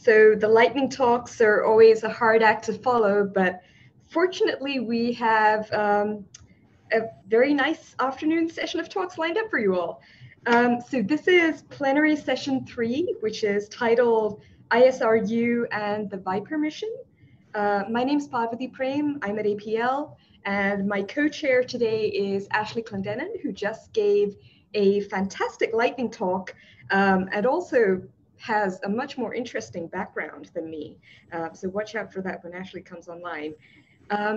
So the lightning talks are always a hard act to follow, but fortunately we have a very nice afternoon session of talks lined up for you all. So this is plenary session 3, which is titled ISRU and the Viper mission. My name's Pathfinding. I'm at APL, and my co-chair today is Ashley Clendenin, who just gave a fantastic lightning talk and also has a much more interesting background than me. So watch out for that when Ashley comes online.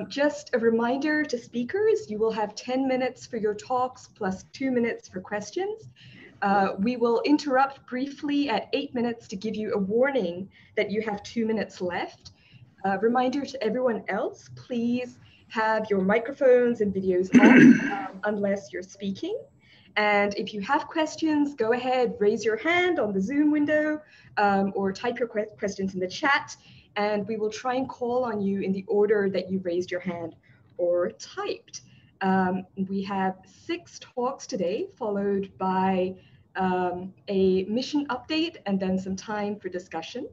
Just a reminder to speakers, you will have 10 minutes for your talks plus 2 minutes for questions. We will interrupt briefly at 8 minutes to give you a warning that you have 2 minutes left. Reminder to everyone else, please have your microphones and videos off unless you're speaking. And if you have questions, go ahead, raise your hand on the Zoom window or type your questions in the chat, and we will try and call on you in the order that you raised your hand or typed. We have 6 talks today, followed by a mission update and then some time for discussion.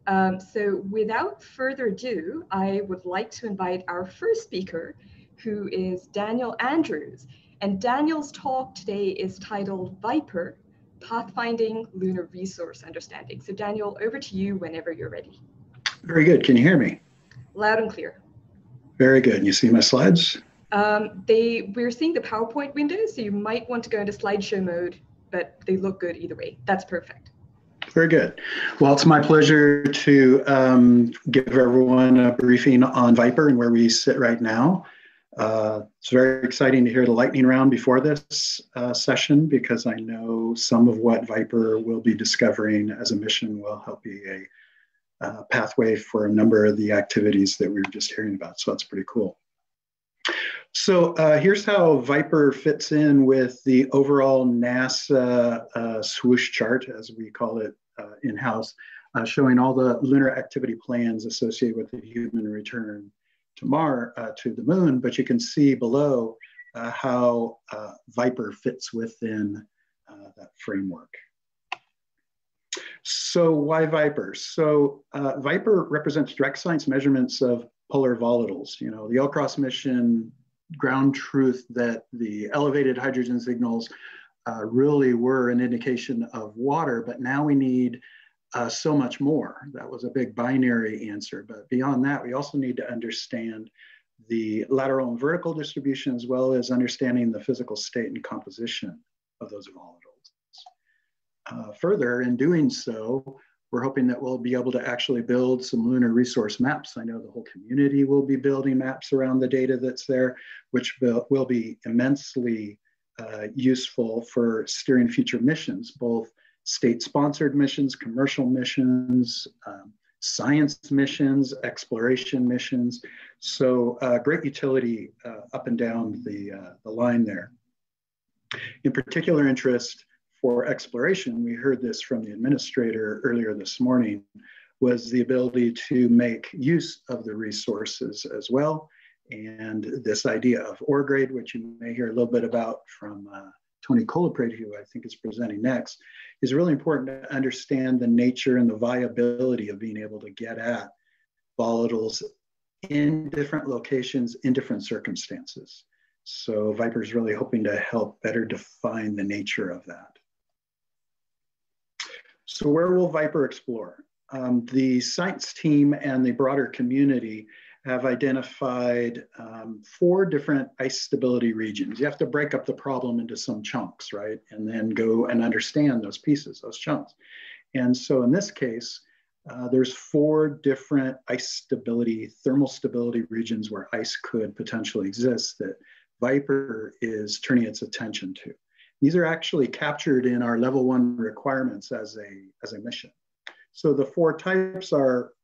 So without further ado, I would like to invite our first speaker, who is Daniel Andrews. And Daniel's talk today is titled Viper, Pathfinding Lunar Resource Understanding. So Daniel, over to you whenever you're ready. Very good. Can you hear me? Loud and clear. Very good. You see my slides? We're seeing the PowerPoint window, so you might want to go into slideshow mode, but they look good either way. That's perfect. Very good. Well, it's my pleasure to give everyone a briefing on Viper and where we sit right now. It's very exciting to hear the lightning round before this session, because I know some of what Viper will be discovering as a mission will help be a pathway for a number of the activities that we were just hearing about. So that's pretty cool. So here's how Viper fits in with the overall NASA swoosh chart, as we call it in-house, showing all the lunar activity plans associated with the human return to the moon. But you can see below how Viper fits within that framework. So why Viper? So Viper represents direct science measurements of polar volatiles. You know, the LCROSS mission ground truth that the elevated hydrogen signals really were an indication of water, but now we need so much more. That was a big binary answer. But beyond that, we also need to understand the lateral and vertical distribution, as well as understanding the physical state and composition of those volatiles. Further, in doing so, we're hoping that we'll be able to actually build some lunar resource maps. I know the whole community will be building maps around the data that's there, which will be immensely useful for steering future missions, both state-sponsored missions, commercial missions, science missions, exploration missions. So great utility up and down the line there. In particular interest for exploration, we heard this from the administrator earlier this morning, was the ability to make use of the resources as well. And this idea of ore grade, which you may hear a little bit about from Tony Colapret, who I think is presenting next, is really important to understand the nature and the viability of being able to get at volatiles in different locations, in different circumstances. So Viper is really hoping to help better define the nature of that. So where will Viper explore? The science team and the broader community have identified 4 different ice stability regions. You have to break up the problem into some chunks, right? And then go and understand those pieces, those chunks. And so in this case, there's 4 different ice stability, thermal stability regions where ice could potentially exist that Viper is turning its attention to. These are actually captured in our level 1 requirements as a mission. So the 4 types are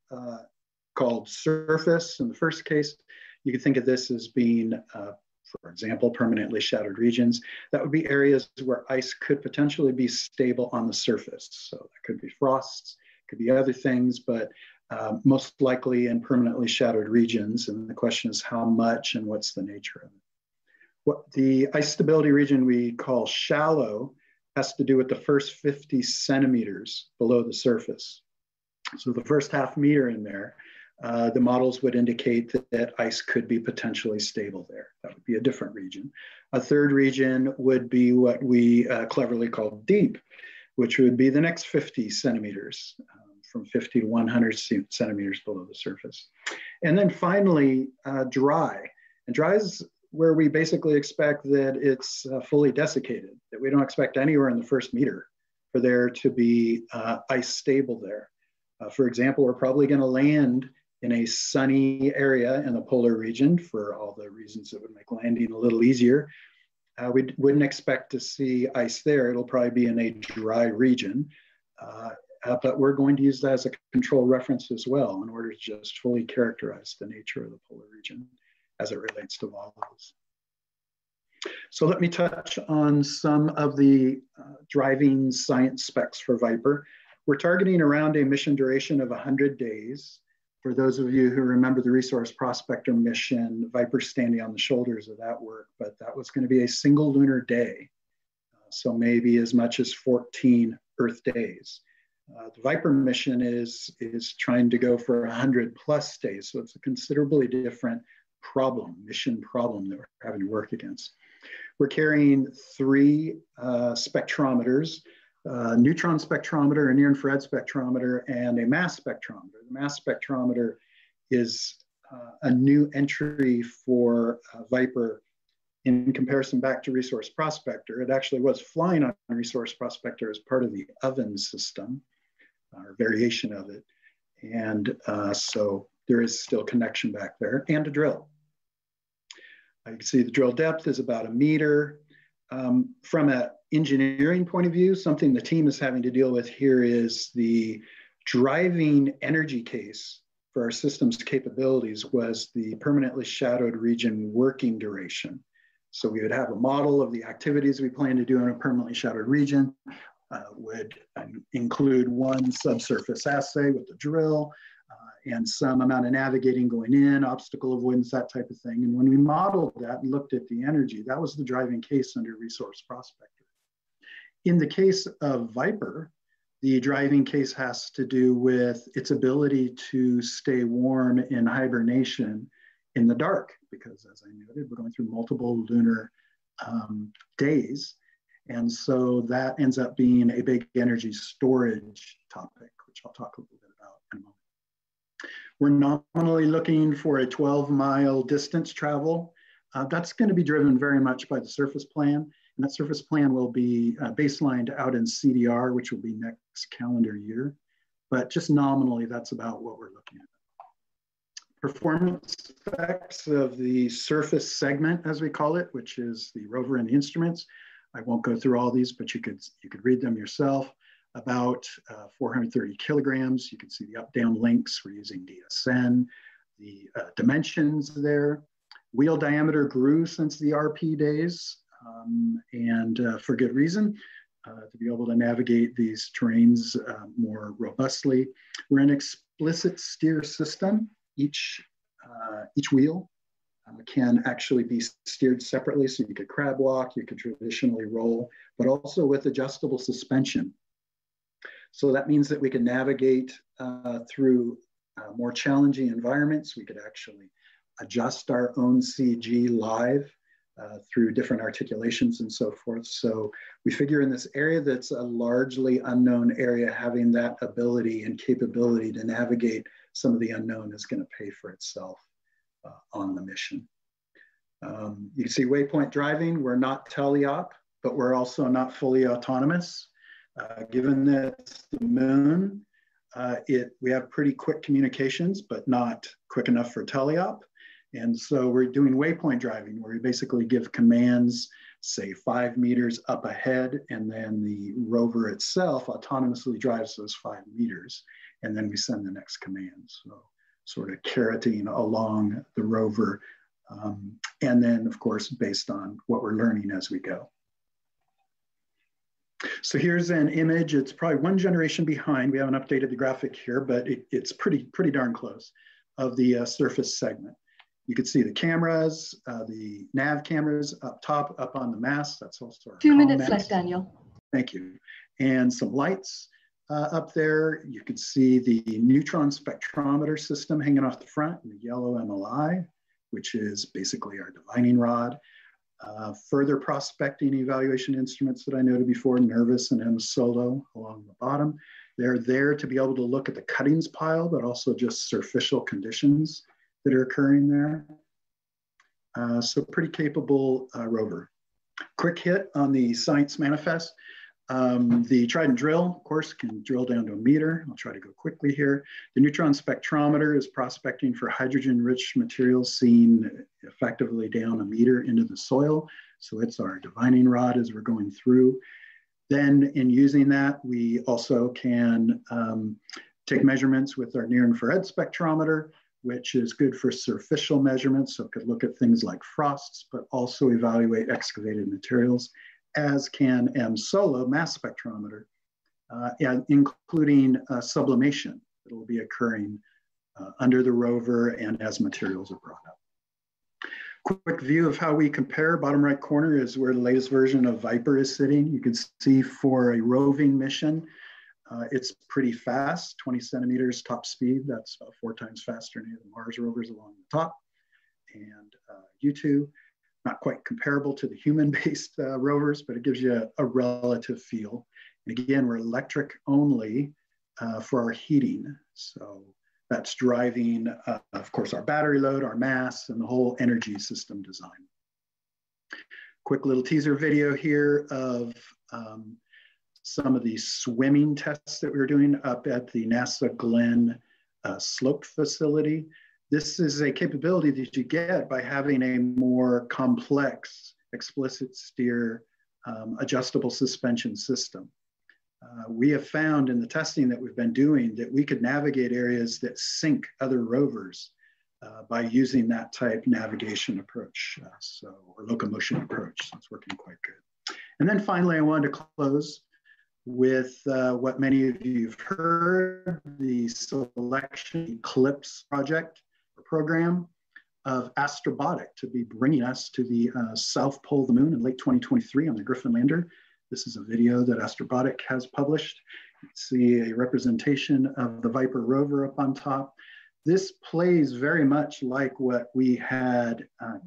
called surface. In the first case, you can think of this as being, for example, permanently shattered regions. That would be areas where ice could potentially be stable on the surface. So that could be frosts, could be other things, but most likely in permanently shattered regions. And the question is how much and what's the nature of it. What the ice stability region we call shallow has to do with the first 50 centimeters below the surface. So the first half meter in there, the models would indicate that ice could be potentially stable there. That would be a different region. A third region would be what we cleverly call deep, which would be the next 50 centimeters, from 50 to 100 centimeters below the surface. And then finally, dry. And dry is where we basically expect that it's fully desiccated, that we don't expect anywhere in the first meter for there to be ice stable there. For example, we're probably going to land in a sunny area in the polar region for all the reasons that would make landing a little easier. We wouldn't expect to see ice there. It'll probably be in a dry region, but we're going to use that as a control reference as well in order to just fully characterize the nature of the polar region as it relates to volatiles. So let me touch on some of the driving science specs for Viper. We're targeting around a mission duration of 100 days. For those of you who remember the Resource Prospector mission, Viper standing on the shoulders of that work, but that was going to be a single lunar day. So maybe as much as 14 Earth days. The Viper mission is trying to go for 100 plus days. So it's a considerably different mission problem that we're having to work against. We're carrying 3 spectrometers, neutron spectrometer, a near-infrared spectrometer, and a mass spectrometer. The mass spectrometer is a new entry for Viper in comparison back to Resource Prospector. It actually was flying on Resource Prospector as part of the oven system, or variation of it. And so there is still connection back there, and a drill. You can see the drill depth is about 1 meter. From an engineering point of view, something the team is having to deal with here is the driving energy case for our system's capabilities was the permanently shadowed region working duration. So we would have a model of the activities we plan to do in a permanently shadowed region, would include one subsurface assay with the drill, and some amount of navigating going in, obstacle avoidance, that type of thing. And when we modeled that and looked at the energy, that was the driving case under Resource Prospector. In the case of Viper, the driving case has to do with its ability to stay warm in hibernation in the dark, because as I noted, we're going through multiple lunar days. And so that ends up being a big energy storage topic, which I'll talk a little bit about in a moment. We're nominally looking for a 12-mile distance travel. That's going to be driven very much by the surface plan. And that surface plan will be baselined out in CDR, which will be next calendar year. But just nominally, that's about what we're looking at. Performance specs of the surface segment, as we call it, which is the rover and the instruments. I won't go through all these, but you could read them yourself. About 430 kilograms. You can see the up-down links. We're using DSN. The dimensions there. Wheel diameter grew since the RP days, and for good reason, to be able to navigate these terrains more robustly. We're an explicit steer system. Each wheel can actually be steered separately, so you could crab walk, you could traditionally roll, but also with adjustable suspension. So that means that we can navigate through more challenging environments. We could actually adjust our own CG live through different articulations and so forth. So we figure in this area that's a largely unknown area, having that ability and capability to navigate some of the unknown is going to pay for itself on the mission. You can see waypoint driving. We're not teleop, but we're also not fully autonomous. Given that it's the moon, we have pretty quick communications, but not quick enough for teleop. And so we're doing waypoint driving, where we basically give commands, say 5 meters up ahead, and then the rover itself autonomously drives those 5 meters, and then we send the next command. So sort of carroting along the rover, and then of course, based on what we're learning as we go. So here's an image. It's probably 1 generation behind. We haven't updated the graphic here, but it's pretty darn close, of the surface segment. You can see the cameras, the nav cameras up top, up on the mast. That's also our 2 minutes mast. left, Daniel. Thank you. And some lights. up there. You can see the neutron spectrometer system hanging off the front, and the yellow MLI, which is basically our divining rod. Further prospecting evaluation instruments that I noted before, Nervus and M-Solo along the bottom. They're there to be able to look at the cuttings pile, but also just surficial conditions that are occurring there. So pretty capable rover. Quick hit on the science manifest. The Trident drill, of course, can drill down to a meter. I'll try to go quickly here. The neutron spectrometer is prospecting for hydrogen-rich materials seen effectively down a meter into the soil. So it's our divining rod as we're going through. Then in using that, we also can take measurements with our near-infrared spectrometer, which is good for surficial measurements. So it could look at things like frosts, but also evaluate excavated materials, as can M-Solo mass spectrometer, and including sublimation that will be occurring under the rover and as materials are brought up. Quick view of how we compare. Bottom right corner is where the latest version of Viper is sitting. You can see for a roving mission, it's pretty fast, 20 centimeters top speed. That's 4 times faster than any of the Mars rovers along the top. And U2, not quite comparable to the human-based rovers, but it gives you a relative feel. And again, we're electric only for our heating. So that's driving, of course, our battery load, our mass, and the whole energy system design. Quick little teaser video here of some of the swimming tests that we were doing up at the NASA Glenn slope facility. This is a capability that you get by having a more complex explicit steer adjustable suspension system. We have found in the testing that we've been doing that we could navigate areas that sink other rovers by using that type navigation approach, or locomotion approach. So it's working quite good. And then finally, I wanted to close with what many of you have heard, the Selection Eclipse project or program of Astrobotic to be bringing us to the South Pole of the Moon in late 2023 on the Griffin lander. This is a video that Astrobotic has published. You can see a representation of the Viper rover up on top. This plays very much like what we had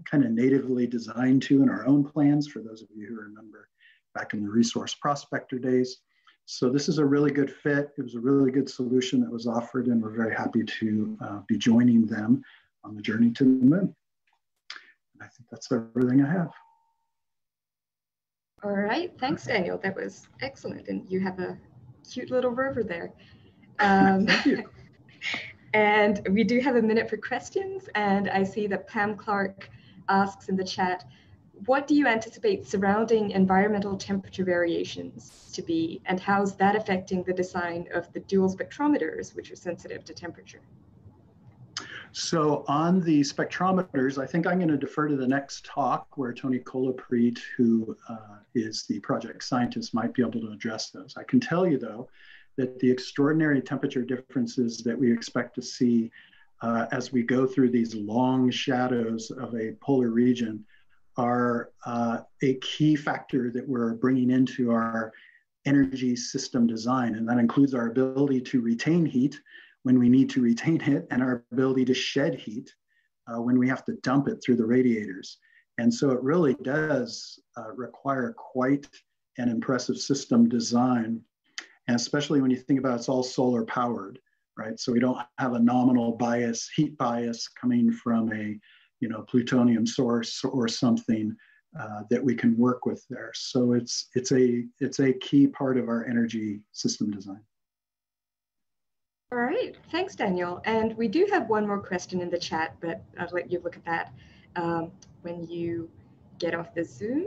kind of natively designed to in our own plans, for those of you who remember back in the resource prospector days. So this is a really good fit. It was a really good solution that was offered, and we're very happy to be joining them on the journey to the moon. And I think that's everything I have. All right, thanks, Daniel. That was excellent, and you have a cute little rover there. Thank you. And we do have a minute for questions, and I see that Pam Clark asks in the chat, what do you anticipate surrounding environmental temperature variations to be, and how's that affecting the design of the dual spectrometers, which are sensitive to temperature? So on the spectrometers, I think I'm going to defer to the next talk where Tony Colaprete, who is the project scientist, might be able to address those. I can tell you, though, that the extraordinary temperature differences that we expect to see as we go through these long shadows of a polar region are a key factor that we're bringing into our energy system design. And that includes our ability to retain heat when we need to retain it, and our ability to shed heat when we have to dump it through the radiators. And so it really does require quite an impressive system design, and especially when you think about it's all solar powered, right? So we don't have a nominal bias, heat bias coming from a plutonium source or something that we can work with there. So it's a key part of our energy system design. All right, thanks, Daniel. And we do have one more question in the chat, but I'll let you look at that when you get off the Zoom.